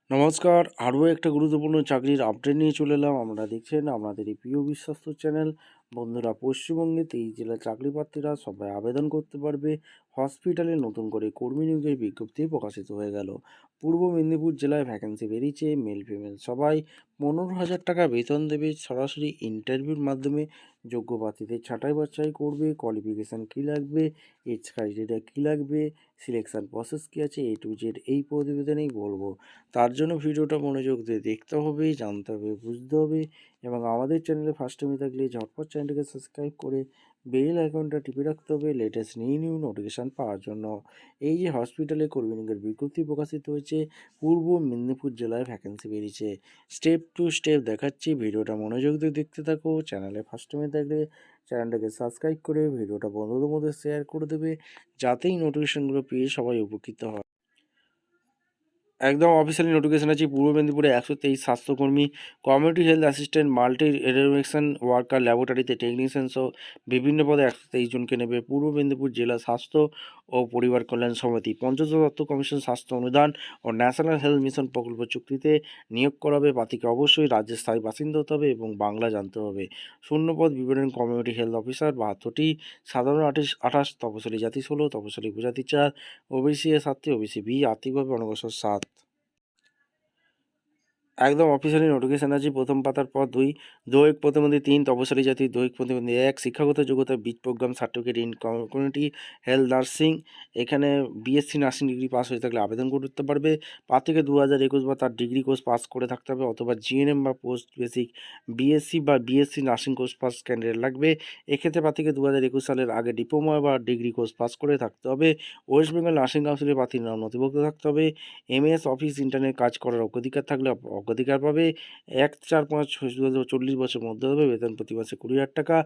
নমস্কার, আরও একটা গুরুত্বপূর্ণ চাকরির আপডেট নিয়ে চলে এলাম। আমরা দেখছেন আপনাদের এই প্রিয় বিশ্বস্ত চ্যানেল। বন্ধুরা, পশ্চিমবঙ্গে 23 জেলার চাকরি প্রার্থীরা সবাই আবেদন করতে পারবে। হসপিটালে নতুন করে কর্মী নিয়োগের বিজ্ঞপ্তি প্রকাশিত হয়ে গেল। পূর্ব মেদিনীপুর জেলায় ভ্যাকেন্সি বেরিয়েছে, মেল ফিমেল সবাই। 15,000 টাকা বেতন দেবে, সরাসরি ইন্টারভিউর মাধ্যমে যোগ্য প্রার্থীদের ছাঁটাই বাছাই করবে। কোয়ালিফিকেশান কী লাগবে, এজ ক্রাইটেরিয়া কী লাগবে, সিলেকশান প্রসেস কী আছে, A to Z এই প্রতিবেদনেই বলবো। তার জন্য ভিডিওটা মনোযোগ দিয়ে দেখতে হবে, জানতে হবে, বুঝতে হবে এবং আমাদের চ্যানেলে ফার্স্ট টাইম থাকলে ঝটপট চ্যানেলটিকে সাবস্ক্রাইব করে বেল আইকনটা টিপে রাখতে হবে লেটেস্ট নিউ নোটিফিকেশান পাওয়ার জন্য। এই যে হসপিটালে কর্মী নিয়োগের বিজ্ঞপ্তি প্রকাশিত হয়েছে, পূর্ব মেদিনীপুর জেলায় ভ্যাকেন্সি বেরিয়েছে। স্টেপ টু স্টেপ দেখাচ্ছি, ভিডিওটা মনোযোগ দিয়ে দেখতে থাকো। চ্যানেলে ফার্স্ট টাইমে থাকলে চ্যানেলটাকে সাবস্ক্রাইব করে ভিডিওটা বন্ধুদের মধ্যে শেয়ার করে দেবে, যাতেই নোটিফিকেশানগুলো পেয়ে সবাই উপকৃত হয়। একদম অফিসিয়ালি নোটিফিকেশন আছে। পূর্ব মেদিনীপুরে 123 স্বাস্থ্যকর্মী, community health assistant, multi renovation worker, ল্যাবরেটরিতে টেকনিশিয়ান সহ বিভিন্ন পদে 123 জনকে নেবে পূর্ব মেদিনীপুর জেলা স্বাস্থ্য ও পরিবার কল্যাণ সমিতি। পঞ্চায়েত তত্ত্ব কমিশন স্বাস্থ্য অনুদান ও ন্যাশনাল হেলথ মিশন প্রকল্প চুক্তিতে নিয়োগ করাবে। প্রার্থীকে অবশ্যই রাজ্যের স্থায়ী বাসিন্দা হতে হবে এবং বাংলা জানতে হবে। শূন্যপদ বিবরণ কমিউনিটি হেলথ অফিসার 72টি, সাধারণ 28, তপশিলি জাতি 16, তপশিলি উপজাতি 4, ওবিসি এ 7টি, ওবিসি বি আর্থিকভাবে অনগ্রসর 7। একদম অফিসিয়ালি নোটিফিকেশন আছে। প্রথম পাতার পর 2, দৈহিক প্রতিবন্ধী 3, তপশিলি জাতি দৈহিক প্রতিবন্ধী 1, শিক্ষাগত যোগ্যতা বিট programme certificate in community health nursing. এখানে বিএসসি নার্সিং ডিগ্রি পাস হয়ে থাকলে আবেদন করতে পারবে। প্রার্থীকে 2021 বা তার ডিগ্রি কোর্স পাস করে থাকতে হবে, অথবা জিএনএম বা পোস্ট বেসিক বিএসসি বা BSc nursing course pass candidate লাগবে। এক্ষেত্রে প্রার্থীকে 2021 সালের আগে ডিপ্লোমা বা ডিগ্রি কোর্স পাস করে থাকতে হবে। ওয়েস্ট বেঙ্গল নার্সিং কাউন্সিলের প্রার্থীর নাম নথিভুক্ত থাকতে হবে। এমএস অফিস ইন্টারনেট কাজ করার অগ্রাধিকার থাকলে অগ্রাধিকার পাবে। 1/4/5/40 বছর মধ্যে হবে। বেতন প্রতি মাসে 20,000 টাকা।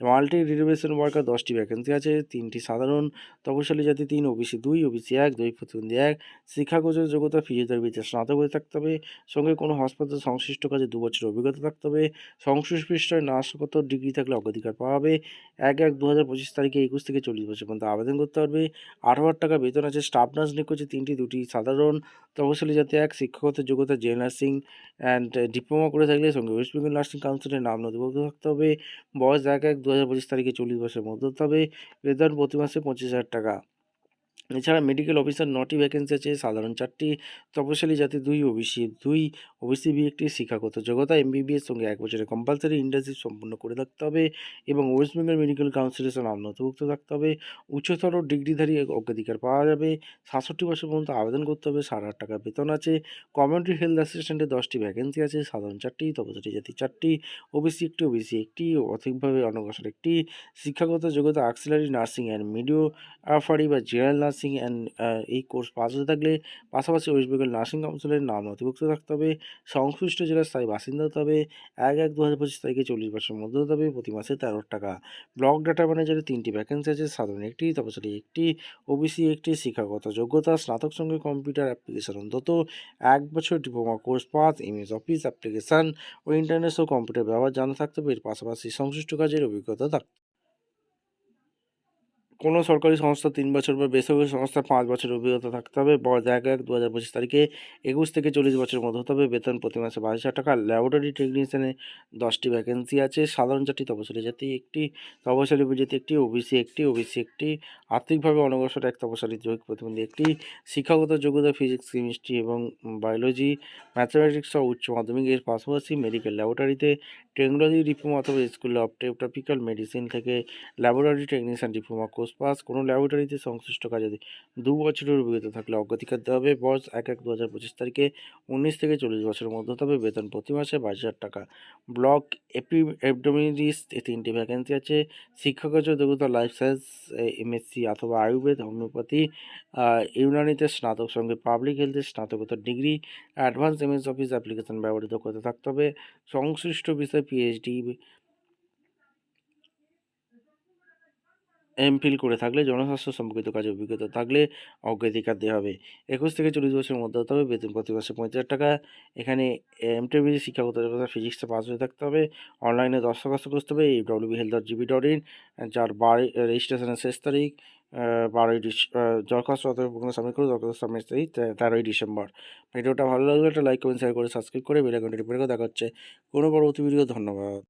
মাল্টি রিজার্ভেশন ওয়ার্কার 10টি ভ্যাকেন্সি আছে। 3টি সাধারণ, তপশিলি জাতি 3, ওবিসি 2, ওবিসি 1, দৈহিক প্রতিবন্ধী 1। শিক্ষাগত যোগ্যতা ফিজিওথেরাপিতে স্নাতক হয়ে থাকতে হবে। সঙ্গে কোনো হাসপাতাল সংশ্লিষ্ট কাজে 2 বছরের অভিজ্ঞতা থাকতে হবে। সংশ্লিষ্ট স্নাতকোত্তর ডিগ্রি থাকলে অগ্রাধিকার পাওয়া হবে। 1/1/2025 তারিখে 21 থেকে 40 বছর পর্যন্ত আবেদন করতে পারবে। 18,000 টাকা বেতন আছে। স্টাফ নার্স নিয়োগ করছে 3টি, 2টি সাধারণ, তপশিলি জাতি 1। শিক্ষাগত যোগ্যতা জেনারেল নার্সিং অ্যান্ড ডিপ্লোমা করে থাকলে সঙ্গে ওয়েস্ট বেঙ্গল নার্সিং কাউন্সিলের নাম নথিভুক্ত থাকতে হবে। বয়স 1/1/2025 তারিখে 40 বছরের মধ্যে হতে হবে। বেতন প্রতি মাসে 25,000 টাকা। এছাড়া মেডিকেল অফিসার 9টি ভ্যাকেন্সি আছে। সাধারণ 4টি, তপশিলি জাতি 2, ওবিসি 2, ওবিসি বি 1টি। শিক্ষাগত যোগ্যতা এমবিবিএস সঙ্গে 1 বছরের কম্পালসারি ইন্টার্নশিপ সম্পূর্ণ করে থাকতে হবে এবং ওয়েস্ট বেঙ্গল মেডিকেল কাউন্সিলের নাম নথিভুক্ত থাকতে হবে। উচ্চতর ডিগ্রিধারী অগ্রাধিকার পাওয়া যাবে। 67 বছর পর্যন্ত আবেদন করতে হবে। 8,500 টাকা বেতন আছে। কমিউনিটি হেলথ অ্যাসিস্ট্যান্টের 10টি ভ্যাকেন্সি আছে। সাধারণ 4টি, তপশিলি জাতি 4টি, ওবিসি 1টি, ওবিসি 1টি, অর্থনৈতিকভাবে অনগ্রসর 1টি। শিক্ষাগত যোগ্যতা অক্সিলারি নার্সিং অ্যান্ড মিডিও আফারি বা জেনারেল নার্সিং অ্যান্ড এই কোর্স পাস হয়ে থাকলে পাশাপাশি ওয়েস্ট বেঙ্গল নার্সিং কাউন্সিলের নাম নথিভুক্ত থাকতে হবে। সংশ্লিষ্ট জেলার স্থায়ী বাসিন্দা হতে হবে। 1/1/2025 তারিখে 40 বছরের মধ্যে হতে হবে। প্রতি মাসে 13 টাকা। ব্লক ডাটা ম্যানেজারের 3টি ভ্যাকেন্সি আছে। সাধারণ 1টি, তপশিলি 1টি, ওবিসি 1টি। শিক্ষাগত যোগ্যতা স্নাতক সঙ্গে কম্পিউটার অ্যাপ্লিকেশন অন্তত 1 বছর diploma course pass, MS office application ও ইন্টারনেট সহ কম্পিউটার ব্যবহার জানা থাকতে হবে। এর পাশাপাশি সংশ্লিষ্ট কাজের অভিজ্ঞতা থাকতে হবে। কোনো সরকারি সংস্থা 3 বছর বা বেসরকারি সংস্থা 5 বছরের অভিজ্ঞতা থাকতে হবে। বয়স 1/1/2025 তারিখে 21 থেকে 40 বছরের মধ্যে হতে হবে। বেতন প্রতি মাসে 22,000 টাকা। ল্যাবরেটরি টেকনিশিয়ানে 10টি ভ্যাকেন্সি আছে। সাধারণ 4টি, তপশিলি জাতি 1টি, তপশিলি উপজাতি 1টি, ওবিসি 1টি, ওবিসি 1টি। আর্থিকভাবে অনগ্রসর 1, তপশিলি দৈহিক প্রতিবন্ধী 1টি। শিক্ষাগত যোগ্যতা ফিজিক্স, কেমিস্ট্রি এবং বায়োলজি, ম্যাথমেটিক্স সহ উচ্চ মাধ্যমিক। এর পাশাপাশি মেডিকেল ল্যাবরেটরিতে টেকনোলজি ডিপ্লোমা অথবা স্কুল অফ ট্রপিক্যাল মেডিসিন থেকে laboratory technician diploma course pass. কোনো ল্যাবরেটরিতে সংশ্লিষ্ট কাজে 2 বছরের অভিজ্ঞতা থাকলে অগ্রাধিকার দেওয়া হবে। বয়স 1/1/2025 তারিখে 19 থেকে 40 বছরের মধ্যে হতে হবে। বেতন প্রতি মাসে 22,000 টাকা। ব্লক এপিডেমিওলজিস্ট 3টি ভ্যাকেন্সি আছে। শিক্ষাগত যোগ্যতা লাইফ সায়েন্স, এমএসসি অথবা আয়ুর্বেদ, হোমিওপ্যাথি, ইউনানিতে স্নাতক সঙ্গে পাবলিক হেলথে স্নাতকোত্তর degree, advance MS office application ব্যবহৃত করতে থাকতে হবে। সংশ্লিষ্ট বিষয়ে পিএইচডি, এমফিল করে থাকলে, জনস্বাস্থ্য সম্পর্কিত কাজে অভিজ্ঞতা থাকলে অগ্রাধিকার দেওয়া হবে। 21 থেকে 40 বছরের মধ্যে হতে হবে। বেতন প্রতি মাসে 35,000 টাকা। এখানে এমটিবিজি শিক্ষাগত যোগ্যতা ফিজিক্সে পাস হয়ে থাকতে হবে। অনলাইনে দরখাস্ত করতে হবে www.health.gb.in, যার রেজিস্ট্রেশনের শেষ তারিখ দরখাস্ত পর্যন্ত সাবমিট করুন। দরখাস্ত সাবমিট এই 13ই ডিসেম্বর। ভিডিওটা ভালো লাগলে একটা লাইক, কমেন্ট, শেয়ার করে সাবস্ক্রাইব করে বেল আইকনটি টিপে রেখে দেখা হচ্ছে কোনো পরবর্তী ভিডিও। ধন্যবাদ।